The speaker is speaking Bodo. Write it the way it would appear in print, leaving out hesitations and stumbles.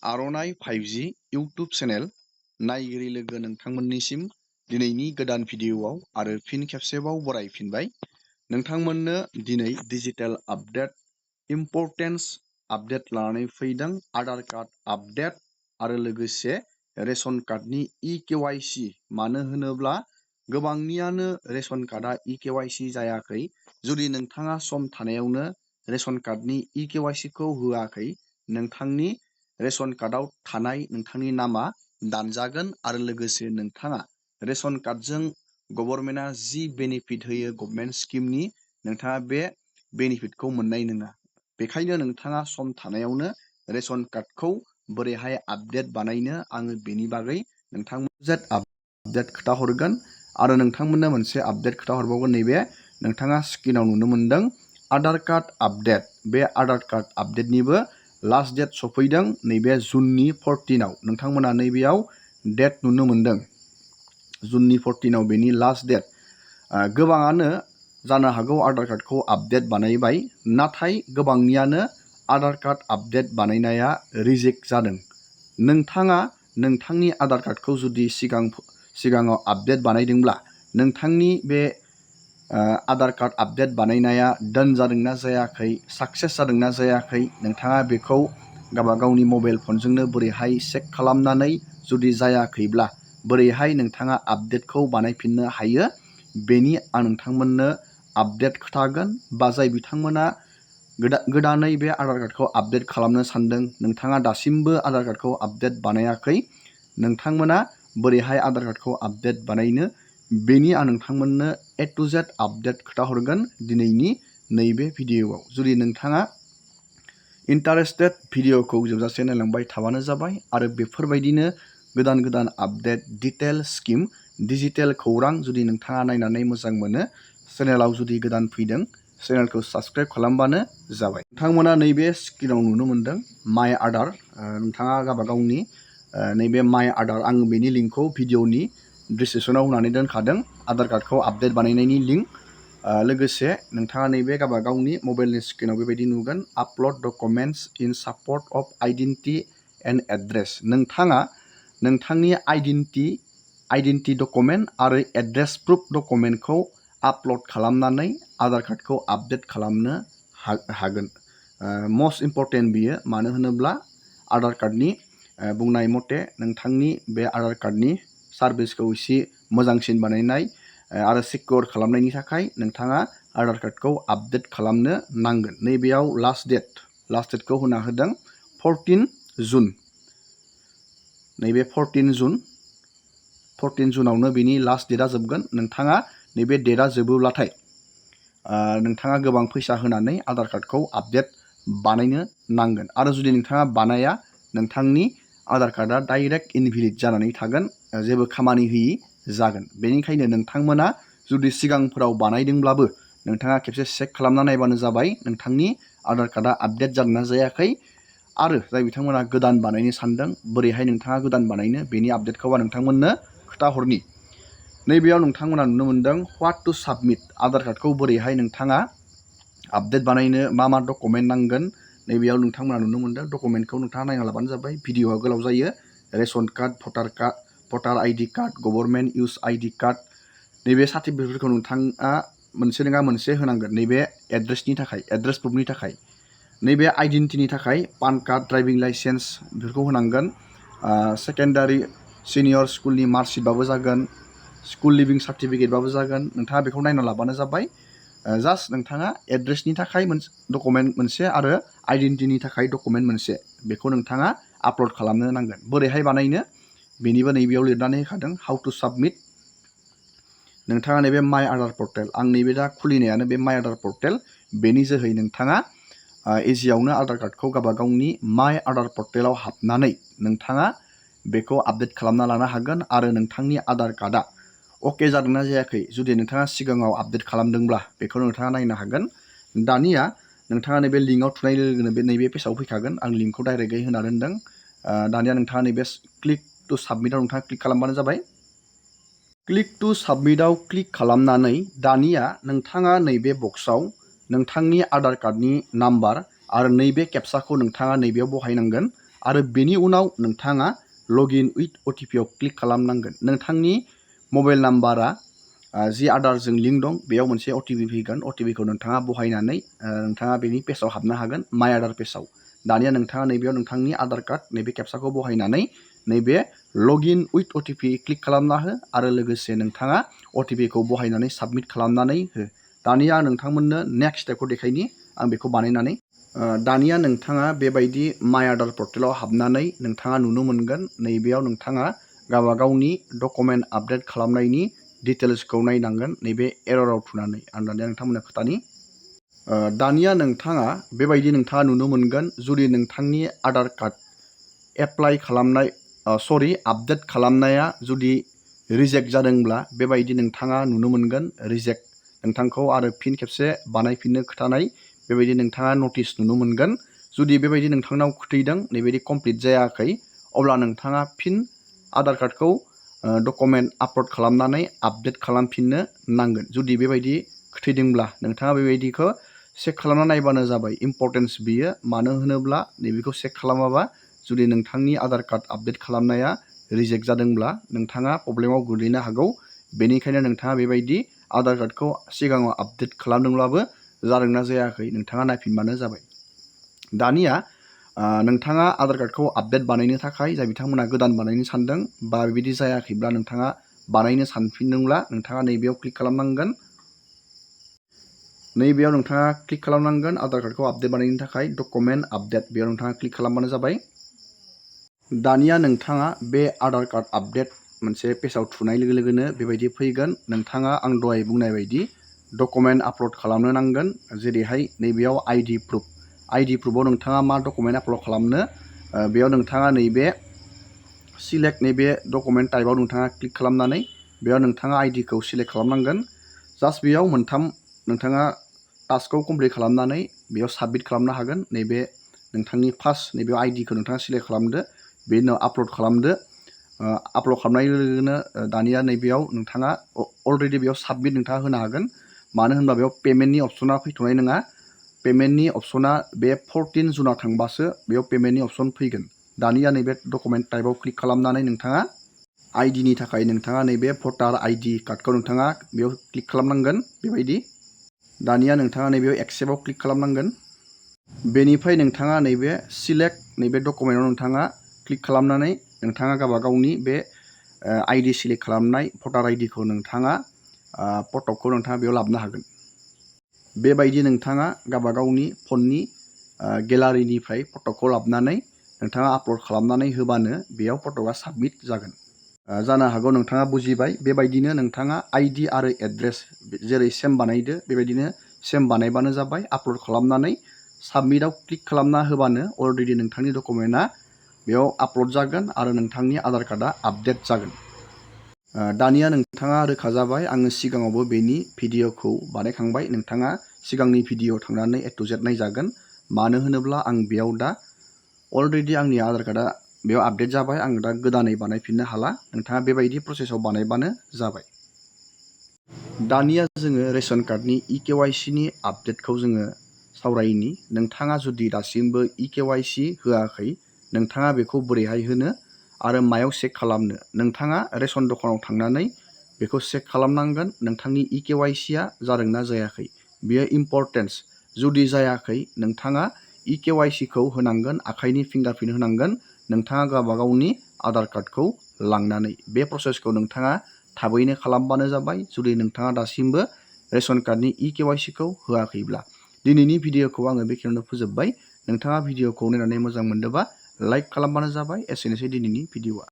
आर'नाइ 5G इउटुब चेनेल नायगिरि लोगो नोंथांमोननिसिम दिनैनि गोदान भिडिअ'आव आरो फिन खेबसेबाव बरायफिनबाय। नोंथांमोननो दिनै डिजिटेल आपडेट इम्परटेन्स आपडेट लानानै फैदों। आधार कार्ड आपडेट आरो लोगोसे रेशन कार्डनि eKYC। मानो होनोब्ला गोबांनियानो रेशन कार्डआ eKYC जायाखै। जुदि नोंथाङा सम थानायावनो रेशन कार्डनि eKYC खौ होआखै, नोंथांनि रेशन कार्डआव थानाय नोंथांनि नामा दानजागोन आरो लोगोसे नोंथाङा रेशन कार्डजों गभर्नमेन्टआ जि बेनिफिट होयो गभर्नमेन्ट स्किमनि, नोंथाङा बे बेनिफिटखौ मोननाय नङा। बेखायनो नोंथाङा सम थानायावनो रेशन कार्डखौ बोरैहाय आपडेट बानायनो, आङो बेनि बागै नोंथांमोननो आपडेट खोथा हरगोन आरो नोंथांमोननो मोनसे आपडेट खोथा हरबावगोन। नैबे नोंथाङा स्क्रिनाव नुनो मोनदों आधार कार्ड आपडेट। बे आधार कार्ड आपडेटनिबो लास्ट डेट सफैदों नैबे जुननि 14आव। नोंथांमोना नैबेयाव डेट नुनो मोनदों जुननि 14आव बेनि लास्ट डेट। गोबाङानो जानो हागौ आधार कार्डखौ आपडेट बानायबाय, नाथाय गोबांनियानो आधार कार्ड आपडेट बानायनाया रिजेक्ट जादों। नोंथाङा नोंथांनि आधार कार्डखौ जुदि सिगाङाव आपडेट बानायदोंब्ला नोंथांनि बे आधार कार्ड आपडेट बानायनाया डान जादोंना जायाखै, साक्सेस जादोंना जायाखै, नोंथाङा बेखौ गावनि मबाइल फनजोंनो बोरैहाय चेक खालामनानै जुदि जायाखैब्ला बोरैहाय नोंथाङा आपडेटखौ बानायफिननो हायो, बेनि आं नोंथांमोननो आपडेट खोथागोन। बा जाय बिथांमोना गोदानै बे आधार कार्डखौ आपडेट खालामनो सानदों, नोंथाङा दासिमबो आधार कार्डखौ आपडेट बानायाखै, नोंथांमोना बोरैहाय आधार कार्डखौ आपडेट बानायनो, बेनि आं नोंथांमोननो A to Z आपडेट खोथा हरगोन दिनैनि नैबे भिडिअ'आव। जुदि नोंथाङा इन्टारेस्टेड भिडिअ'खौ जोबजासे नायलांबाय थाबानो जाबाय आरो बेफोरबायदिनो गोदान गोदान आपडेट, डिटेल स्किम, डिजिटेल खौरां जुदि नोंथाङा नायनानै मोजां मोनो, चेनेलाव जुदि गोदान फैदों चेनेलखौ साबस्क्राइब खालामबानो जाबाय। नोंथांमोना नैबे स्क्रिनाव नुनो मोनदों माइ आधार। नोंथाङा गावनि नैबे माइ आधार, आं बेनि लिंकखौ भिडिअ'नि डिसक्रिपसनाव होनानै दोनखादों, आधार कार्डखौ आपडेट बानायनायनि लिंक। लोगोसे नोंथाङा नैबे गावनि मबाइलनि स्क्रिनाव बेबायदि नुगोन upload documents in support of identity and address. नोंथाङा नोंथांनि आइडेन्टिटी डकुमेन्ट आरो एड्रेस प्रुफ डकुमेन्टखौ आपल'ड खालामनानै आधार कार्डखौ आपडेट खालामनो हागोन। मस्ट इम्परटेन्ट बियो। मानो होनोब्ला आधार कार्डनि बुंनाय मथे नोंथांनि बे आधार कार्डनि सार्भिसखौ एसे मोजांसिन बानायनाय आरो सिकिउर खालामनायनि थाखाय नोंथाङा आधार कार्डखौ आपडेट खालामनो नांगोन। नैबेयाव लास्ट डेटखौ होना होदों 14 जुन। नैबे 14 जुनावनो बेनि लास्ट डेटआ जोबगोन। नोंथाङा नैबे डेटआ जोबोब्लाथाय नोंथाङा गोबां फैसा होनानै आधार कार्डखौ आपडेट बानायनो नांगोन आरो जुदि नोंथाङा बानाया, नोंथांनि आधार कार्डआ डाइरेक्ट इनभेलिड जानानै थागोन, जेबो खामानि होयि जागोन। बेनिखायनो नोंथांमोना जुदि सिगांफोराव बानायदोंब्लाबो नोंथाङा खेबसे चेक खालामना नायबानो जाबाय नोंथांनि आधार कार्डआ आपडेट जादोंना जायाखै। आरो जाय बिथांमोना गोदान बानायनो सानदों, बोरैहाय नोंथाङा गोदान बानायनो, बेनि आपडेटखौ आं नोंथांमोननो खोथा हरनि। नैबेयाव नोंथांमोना नुनो मोनदों व्हाट टु साबमिट। आधार कार्डखौ बोरैहाय नोंथाङा आपडेट बानायनो, मा मा डकुमेन्ट नांगोन, नैबेयाव नोंथांमोना नुनो मोनदों। डकुमेन्टखौ नोंथाङा नायना लाबानो जाबाय। भिडिअआ गोलाव जायो। रेशन कार्ड, भटार ID card, government use ID card, नैबे सार्टिफिकेटफोरखौ नोंथाङा मोनसे नङा मोनसे होनांगोन। नैबे एड्रेसनि थाखाय, एड्रेस प्रुफनि थाखाय, नैबे आइडेन्टिटिनि थाखाय पान कार्ड, ड्राइभिं लाइसेन्स बेफोरखौ होनांगोन। सेकेन्डारि सिनियर स्कुलनि मार्कशिटबाबो जागोन, स्कुल लिभिं सार्टिफिकेटबाबो जागोन। नोंथाङा बेखौ नायना लाबानो जाबाय। जास्ट नोंथाङा एड्रेसनि थाखाय डकुमेन्ट मोनसे आरो आइडेन्टिटिनि थाखाय डकुमेन्ट मोनसे, बेखौ नोंथाङा आपल'ड खालामनो नांगोन। बोरैहाय बानायनो, बेनिबो नैबेयाव लिरनानै होखादों हाउ टु साबमिट। नोंथाङा नैबे माइ आधार पर्टेल, आं नैबे दा खुलिनायानो बे माइ आधार पर्टेल, बेनि जोहै नोंथाङा इजियावनो आधार कार्डखौ गावनि माइ आधार पर्टेलाव हाबनानै नोंथाङा बेखौ आपडेट खालामना लानो हागोन आरो नोंथांनि आधार कार्डआ अके जादोंना जायाखै, जुदि नोंथाङा सिगाङाव आपडेट खालामदोंब्ला बेखौ नोंथाङा नायनो हागोन। दानिया नोंथाङा नैबे लिंकआव थुनाय लोगो लोगोनो नैबे पेजाव फैखागोन। आं लिंकखौ डाइरेक्टयै होना दोनदों। दानिया नोंथाङा नैबे क्लिक टु साबमिटआव नोंथाङा क्लिक खालामबानो जाबाय। क्लिक टु साबमिटआव क्लिक खालामनानै दानिया नोंथाङा नैबे बक्सआव नोंथांनि आधार कार्डनि नाम्बार आरो नैबे केपसाखौ नोंथाङा नैबेयाव बहायनांगोन। आरो बेनि उनाव नोंथाङा लगइन उइथ OTP आव क्लिक खालामनांगोन। नोंथांनि मबाइल नाम्बारा जि आधारजों लिंक दं बेयाव मोनसे OTP फैगोन। OTP खौ नोंथाङा बहायनानै नोंथाङा बेनि पेजाव हाबनो हागोन, माइ आधार पेजाव। दानिया नोंथाङा नैबेयाव नोंथांनि आधार कार्ड नैबे केपसाखौ बहायनानै नैबे लगइन उइथ OTP क्लिक खालामना हो आरो लोगोसे नोंथाङा OTP खौ बहायनानै साबमिट खालामनानै हो। दानिया आं नोंथांमोननो नेक्स्ट स्टेपखौ देखायनि आं बेखौ बानायनानै। दानिया नोंथाङा बेबायदि माइ आधार पर्टेलाव हाबनानै नोंथाङा नुनो मोनगोन नैबेयाव नोंथाङा गावबा गावनि डकुमेन्ट आपडेट खालामनायनि डिटेल्सखौ नायनांगोन नैबे एरराव थुनानै। आं दानिया नोंथांमोननो खोथानि। दानिया नोंथाङा बेबायदि नोंथाङा नुनो मोनगोन जुदि नोंथांनि आधार कार्ड एप्लाइ खालामनाय आपडेट खालामनाया जुदि रिजेक्ट जादोंब्ला बेबायदि नोंथाङा नुनो मोनगोन रिजेक्ट नोंथांखौ आरो फिन खेबसे बानायफिननो खोथानाय बेबायदि नोंथाङा नटिस नुनो मोनगोन। जुदि बेबायदि नोंथांनाव खोथैदों नैबायदि कमप्लिट जायाखै अब्ला नोंथाङा फिन आधार कार्डखौ डकुमेन्ट आपल'ड खालामनानै आपडेट खालामफिननो नांगोन। जुदि बेबायदि खोथैदोंब्ला नोंथाङा बेबायदिखौ चेक खालामना नायबानो जाबाय। इम्परटेन्स बियो, मानो होनोब्ला नैबेखौ चेक खालामाबा जुदि नोंथांनि आधार कार्ड आपडेट खालामनाया रिजेक्ट जादोंब्ला नोंथाङा प्रब्लेमाव गोग्लैनो हागौ। बेनिखायनो नोंथाङा बेबायदि आधार कार्डखौ सिगाङाव आपडेट खालामदोंब्लाबो जादोंना जायाखै नोंथाङा नायफिनबानो जाबाय। दानिया नोंथाङा आधार कार्डखौ आपडेट बानायनो थाखाय जाय बिथांमोना गोदान बानायनो सानदों बा बेबायदि जायाखैब्ला नोंथाङा बानायनो सानफिनदोंब्ला नोंथाङा नैबेयाव क्लिक खालामनांगोन। नैबेयाव नोंथाङा क्लिक खालामनांगोन आधार कार्डखौ आपडेट बानायनो थाखाय डकुमेन्ट आपडेट बेयाव नोंथाङा क्लिक खालामबानो जाबाय। दानिया नोंथाङा बे आधार कार्ड आपडेट मोनसे पेजाव थुनाय लोगो लोगोनो बेबायदि फैगोन। नोंथाङा आं दहाय बुंनाय बायदि डकुमेन्ट आपल'ड खालामनो नांगोन। जेरैहाय नैबेयाव आइडि प्रुफ। आइडि प्रुफआव नोंथाङा मा डकुमेन्ट आपल'ड खालामनो बेयाव नोंथाङा नैबे सिलेक्ट नैबे डकुमेन्ट टाइपआव नोंथाङा क्लिक खालामनानै बेयाव नोंथाङा आइडिखौ सिलेक्ट खालामनांगोन। जास्ट बेयाव मोनथाम नोंथाङा टास्कखौ कमप्लिट खालामनानै बेयाव साबमिट खालामनो हागोन। नैबे नोंथांनि फार्स्ट नैबेयाव आइडिखौ नोंथाङा सिलेक्ट खालामदो, बेनि उनाव आपल'ड खालामदो। आपल'ड खालामनाय लोगो लोगोनो दानिया नैबेयाव नोंथाङा अलरेडि बेयाव साबमिट नोंथाङा होनो हागोन। मानो होनबा बेयाव पेमेन्टनि अपसना फैथ'नाय नङा। पेमेन्टनि अपसना बे 14 जुनाव थांबासो बेयाव पेमेन्टनि अपसन फैगोन। दानिया नैबे डकुमेन्ट टाइपआव क्लिक खालामनानै नोंथाङा आइडिनि थाखाय नोंथाङा नैबे भटार आइडि कार्डखौ नोंथाङा बेयाव क्लिक खालामनांगोन बेबायदि। दानिया नोंथाङा नैबेयाव एक्सेप्टआव क्लिक खालामनांगोन। बेनिफ्राय नोंथाङा नैबे सिलेक्ट नैबे डकुमेन्टआव नोंथाङा क्लिक खालामनानै नोंथाङा गावबा गावनि बे आइडि सिलेक्ट खालामनाय भटार आइडिखौ नोंथाङा फट'खौ नोंथाङा बेयाव लाबोनो हागोन। बेबायदि नोंथाङा गावबा गावनि फननि गेलारिनिफ्राय फट'खौ लाबोनानै नोंथाङा आपल'ड खालामनानै होबानो बेयाव फट'आ साबमिट जागोन। जानो हागौ नोंथाङा बुजिबाय। बेबायदिनो नोंथाङा आइडि आरो एड्रेस जेरै सेम बानायदो बेबायदिनो सेम बानायबानो जाबाय। आपल'ड खालामनानै साबमिटआव क्लिक खालामना होबानो अलरेडि नोंथांनि डकुमेन्टआ बेयाव आपल'ड जागोन आरो नोंथांनि आधार कार्डआ आपडेट जागोन। दानिया नोंथाङा रोखा जाबाय। आङो सिगाङावबो बेनि भिडिअ'खौ बानायखांबाय। नोंथाङा सिगांनि भिडिअ'आव थांनानै A to Z नायजागोन। मानो होनोब्ला आं बेयाव दा अलरेडि आंनि आधार कार्डआ बेयाव आपडेट जाबाय। आं दा गोदानै बानायफिननो हाला। नोंथाङा बेबायदि प्रसेसआव बानायबानो जाबाय। दानिया जोङो रेशन कार्डनि eKYC नि आपडेटखौ जोङो सावरायनि। नोंथाङा जुदि दासिमबो eKYC होआखै नोंथाङा बेखौ बोरैहाय होनो आरो मायाव चेक खालामनो नोंथाङा रेशन दखानाव थांनानै बेखौ चेक खालामनांगोन नोंथांनि eKYCआ जादोंना जायाखै। बेयो इम्परटेन्स। जुदि जायाखै नोंथाङा eKYCखौ होनांगोन, आखाइनि फिंगारप्रिन्ट होनांगोन नोंथाङा गावबा गावनि आधार कार्डखौ लांनानै। बे प्रसेसखौ नोंथाङा थाबैनो खालामबानो जाबाय जुदि नोंथाङा दासिमबो रेशन कार्डनि eKYCखौ होआखैब्ला। दिनैनि भिडिअ'खौ आङो बेखिनियावनो फोजोबबाय। नोंथाङा भिडिअ'खौ नायनानै मोजां मोनदोंबा लाइक खालामबानो जाबाय। एसेनोसै दिनैनि भिडिअ'आ।